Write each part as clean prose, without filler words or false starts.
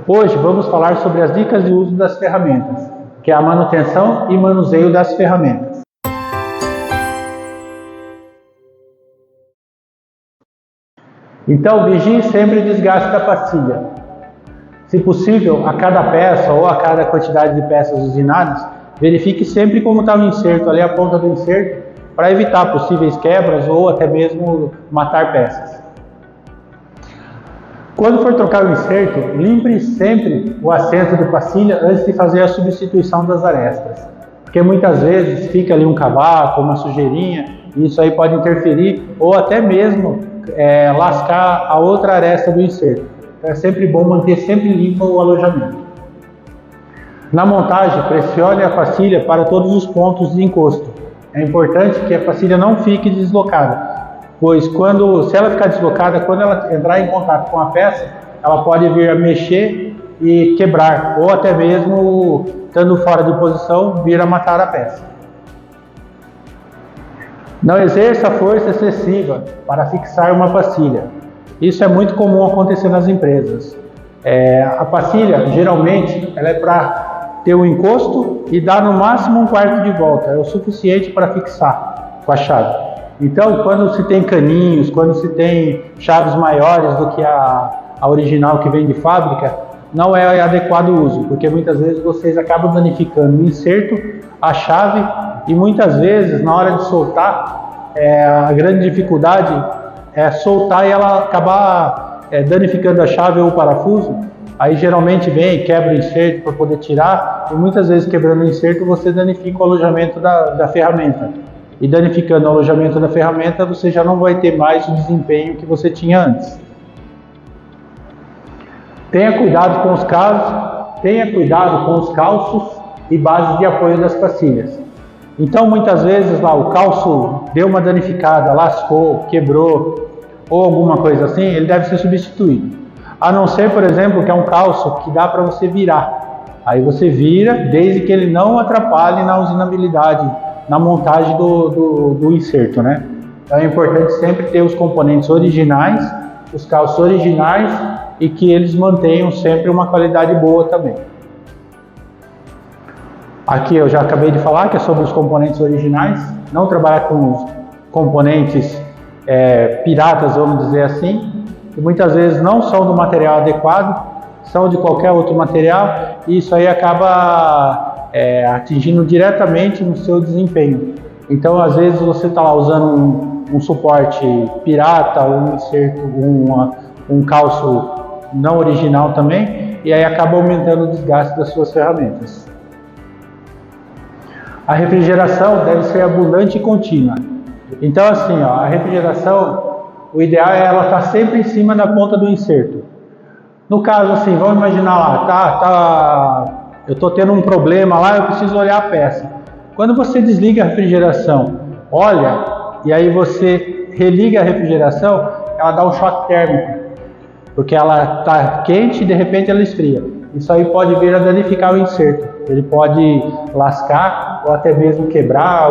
Hoje vamos falar sobre as dicas de uso das ferramentas, que é a manutenção e manuseio das ferramentas. Então, vigie sempre o desgaste da pastilha. Se possível, a cada peça ou a cada quantidade de peças usinadas, verifique sempre como está o inserto, ali a ponta do inserto, para evitar possíveis quebras ou até mesmo matar peças. Quando for trocar o inserto, limpe sempre o assento de pastilha antes de fazer a substituição das arestas, porque muitas vezes fica ali um cavaco, uma sujeirinha, e isso aí pode interferir ou até mesmo lascar a outra aresta do inserto. Então é sempre bom manter sempre limpo o alojamento. Na montagem, pressione a pastilha para todos os pontos de encosto. É importante que a pastilha não fique deslocada, pois se ela ficar deslocada, quando ela entrar em contato com a peça, ela pode vir a mexer e quebrar, ou até mesmo, estando fora de posição, vir a matar a peça. Não exerça força excessiva para fixar uma pastilha. Isso é muito comum acontecer nas empresas. A pastilha, geralmente, ela é para ter um encosto e dar no máximo 1/4 de volta. É o suficiente para fixar com a chave. Então, quando se tem caninhos, quando se tem chaves maiores do que a original que vem de fábrica, não é adequado o uso, porque muitas vezes vocês acabam danificando o inserto, a chave, e muitas vezes, na hora de soltar, a grande dificuldade é soltar e ela acabar danificando a chave ou o parafuso. Aí geralmente vem e quebra o inserto para poder tirar, e muitas vezes quebrando o inserto você danifica o alojamento da ferramenta. E danificando o alojamento da ferramenta, você já não vai ter mais o desempenho que você tinha antes. Tenha cuidado com os calços e bases de apoio das pastilhas. Então, muitas vezes lá o calço deu uma danificada, lascou, quebrou ou alguma coisa assim, ele deve ser substituído. A não ser, por exemplo, que é um calço que dá para você virar. Aí você vira, desde que ele não atrapalhe na usinabilidade, na montagem do inserto, né? Então é importante sempre ter os componentes originais, os calços originais, e que eles mantenham sempre uma qualidade boa também. Aqui eu já acabei de falar que é sobre os componentes originais, não trabalhar com os componentes piratas, vamos dizer assim, que muitas vezes não são do material adequado, são de qualquer outro material, e isso aí acaba atingindo diretamente no seu desempenho. Então, às vezes você está lá usando um suporte pirata, um inserto, um calço não original também, e aí acaba aumentando o desgaste das suas ferramentas. A refrigeração deve ser abundante e contínua. Então assim, a refrigeração, o ideal é ela estar sempre em cima da ponta do inserto. No caso assim, vamos imaginar lá, eu estou tendo um problema lá, eu preciso olhar a peça. Quando você desliga a refrigeração, olha, e aí você religa a refrigeração, ela dá um choque térmico, porque ela está quente e de repente ela esfria. Isso aí pode vir a danificar o inserto. Ele pode lascar ou até mesmo quebrar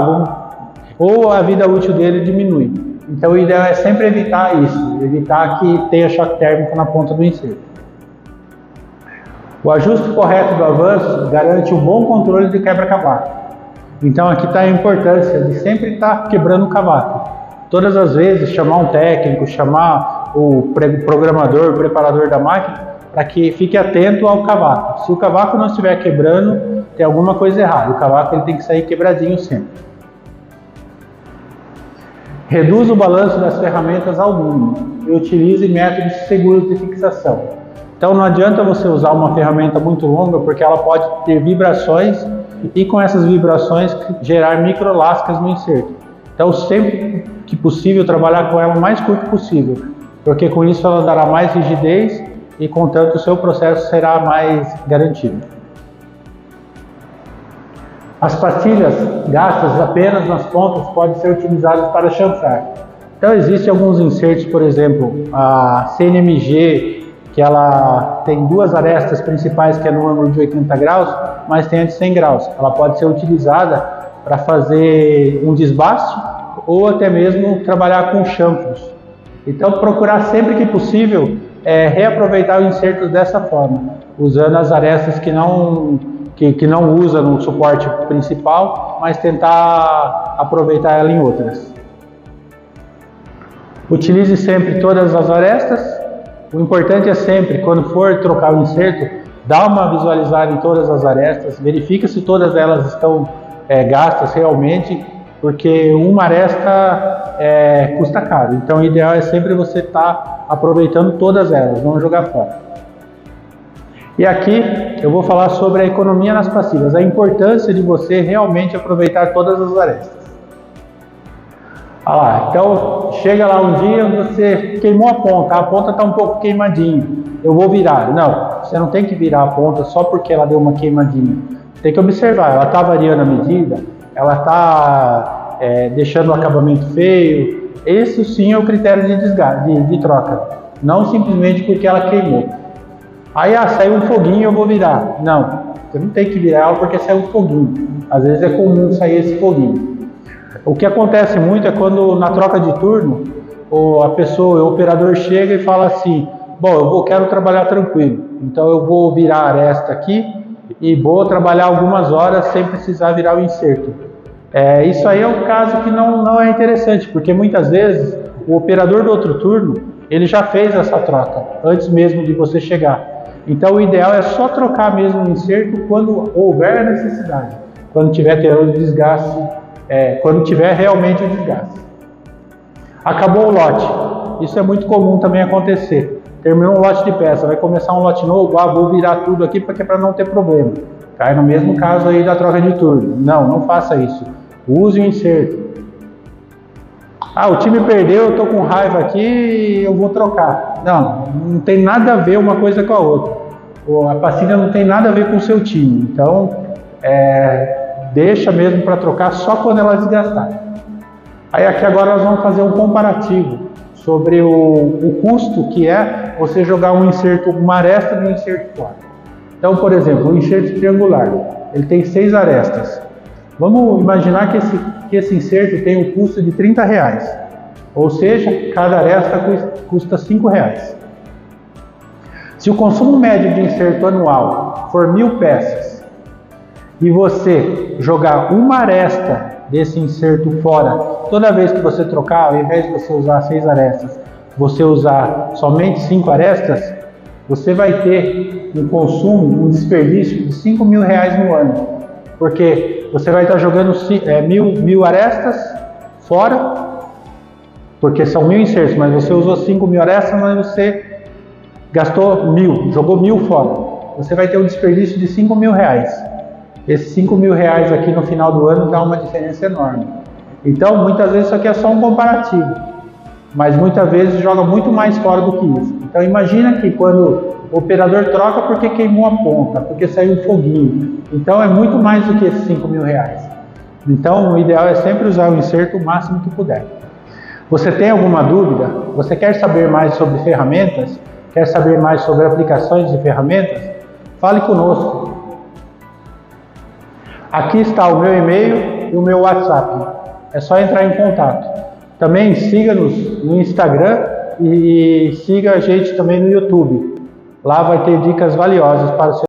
ou a vida útil dele diminui. Então o ideal é sempre evitar isso, evitar que tenha choque térmico na ponta do inserto. O ajuste correto do avanço garante um bom controle de quebra-cavaco. Então aqui está a importância de sempre estar quebrando o cavaco. Todas as vezes chamar um técnico, chamar o programador, o preparador da máquina, para que fique atento ao cavaco. Se o cavaco não estiver quebrando, tem alguma coisa errada. O cavaco ele tem que sair quebradinho sempre. Reduza o balanço das ferramentas ao mínimo e utilize métodos seguros de fixação. Então não adianta você usar uma ferramenta muito longa, porque ela pode ter vibrações e com essas vibrações gerar microlascas no inserto. Então sempre que possível trabalhar com ela o mais curto possível, porque com isso ela dará mais rigidez e, contanto, o seu processo será mais garantido. As pastilhas gastas apenas nas pontas podem ser utilizadas para chanfrar. Então existem alguns insertos, por exemplo, a CNMG, que ela tem duas arestas principais, que é no ângulo de 80 graus, mas tem a de 100 graus. Ela pode ser utilizada para fazer um desbaste ou até mesmo trabalhar com chanfros. Então procurar sempre que possível reaproveitar o inserto dessa forma, usando as arestas que não usa no suporte principal, mas tentar aproveitar ela em outras. Utilize sempre todas as arestas. O importante é sempre, quando for trocar o inserto, dá uma visualizada em todas as arestas, verifica se todas elas estão gastas realmente, porque uma aresta custa caro. Então o ideal é sempre você estar aproveitando todas elas, não jogar fora. E aqui eu vou falar sobre a economia nas pastilhas, a importância de você realmente aproveitar todas as arestas. Então chega lá um dia, você queimou a ponta está um pouco queimadinha, eu vou virar. Não, você não tem que virar a ponta só porque ela deu uma queimadinha. Tem que observar, ela está variando a medida, ela está deixando o acabamento feio. Esse sim é o critério de desgaste, de troca, não simplesmente porque ela queimou. Aí saiu um foguinho, eu vou virar. Não, você não tem que virar ela porque saiu um foguinho. Às vezes é comum sair esse foguinho. O que acontece muito é quando na troca de turno, o operador chega e fala assim: bom, eu quero trabalhar tranquilo, então eu vou virar a aresta aqui e vou trabalhar algumas horas sem precisar virar o inserto. Isso aí é um caso que não é interessante, porque muitas vezes o operador do outro turno, ele já fez essa troca, antes mesmo de você chegar. Então o ideal é só trocar mesmo o inserto quando houver a necessidade, quando tiver tendo desgaste, quando tiver realmente o desgaste. Acabou o lote, isso é muito comum também acontecer. Terminou um lote de peça, vai começar um lote novo, vou virar tudo aqui porque para não ter problema. Cai no mesmo caso aí da troca de turno. Não faça isso. Use o inserto. O time perdeu, eu estou com raiva aqui, eu vou trocar. Não tem nada a ver uma coisa com a outra. A pastilha não tem nada a ver com o seu time. Então, deixa mesmo para trocar só quando ela desgastar. Aí aqui agora nós vamos fazer um comparativo sobre o custo que é você jogar uma aresta de um inserto fora. Então, por exemplo, um enxerto triangular, ele tem 6 arestas. Vamos imaginar que esse inserto tem um custo de R$30, ou seja, cada aresta custa R$5. Se o consumo médio de inserto anual for 1.000 peças e você jogar uma aresta desse inserto fora, toda vez que você trocar, ao invés de você usar 6 arestas, você usar somente 5 arestas, você vai ter um consumo, um desperdício de R$5.000 no ano, porque você vai estar jogando 1.000 arestas fora, porque são 1.000 insertos, mas você usou 5.000 arestas, mas você gastou 1.000, jogou 1.000 fora. Você vai ter um desperdício de R$5.000. Esses R$5.000 aqui no final do ano dá uma diferença enorme. Então, muitas vezes isso aqui é só um comparativo, mas muitas vezes joga muito mais fora do que isso. Então, imagina que quando o operador troca porque queimou a ponta, porque saiu um foguinho. Então, é muito mais do que esses R$5.000. Então, o ideal é sempre usar o inserto o máximo que puder. Você tem alguma dúvida? Você quer saber mais sobre ferramentas? Quer saber mais sobre aplicações de ferramentas? Fale conosco. Aqui está o meu e-mail e o meu WhatsApp. É só entrar em contato. Também siga-nos no Instagram e siga a gente também no YouTube. Lá vai ter dicas valiosas para o seu